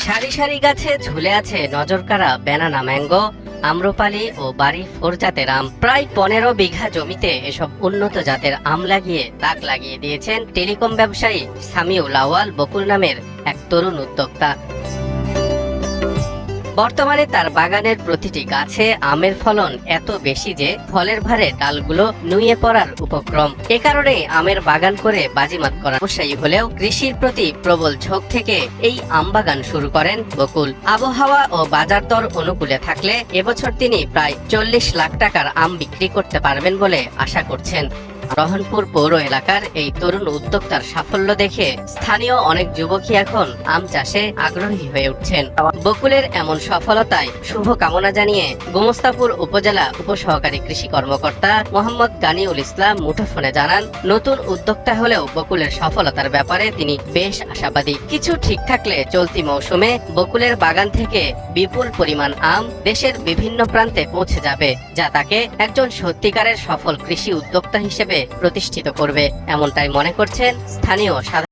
সারি সারি গাছে ঝুলে আছে নজরকাড়া ব্যানানা ম্যাঙ্গো, আম্রপালি ও বাড়ি ফোর জাতের আম। প্রায় 15 বিঘা জমিতে এসব উন্নত জাতের আম লাগিয়ে তাক লাগিয়ে দিয়েছেন টেলিকম ব্যবসায়ী সামিউল আউয়াল বকুল নামের এক তরুণ উদ্যোক্তা। বর্তমানে তার বাগানের প্রতিটি গাছে আমের ফলন এত বেশি যে ফলের ভারে ডালগুলো নুয়ে পড়ার উপক্রম। এ কারণে আমের বাগান করে বাজিমাত করা ব্যবসায়ী হলেও কৃষির প্রতি প্রবল ঝোঁক থেকে এই আম বাগান শুরু করেন বকুল। আবহাওয়া ও বাজার দর অনুকূলে থাকলে এবছর তিনি প্রায় 40 লাখ টাকার আম বিক্রি করতে পারবেন বলে আশা করছেন। রহনপুর পৌর এলাকার এই তরুণ উদ্যোক্তার সাফল্য দেখে স্থানীয় অনেক যুবকই এখন আম চাষে আগ্রহী হয়ে উঠছেন। বকুলের এমন সফলতায় শুভ কামনা জানিয়ে গোমস্তাপুর উপজেলা উপসহকারী কৃষি কর্মকর্তা মোহাম্মদ গানিউল ইসলাম মুঠোফোনে জানান, নতুন উদ্যোক্তা হলেও বকুলের সফলতার ব্যাপারে তিনি বেশ আশাবাদী। কিছু ঠিক থাকলে চলতি মৌসুমে বকুলের বাগান থেকে বিপুল পরিমাণ আম দেশের বিভিন্ন প্রান্তে পৌঁছে যাবে, যা তাকে একজন সত্যিকারের সফল কৃষি উদ্যোক্তা হিসেবে প্রতিষ্ঠিত করবে, এমনটাই মনে করছেন স্থানীয় সাধারণ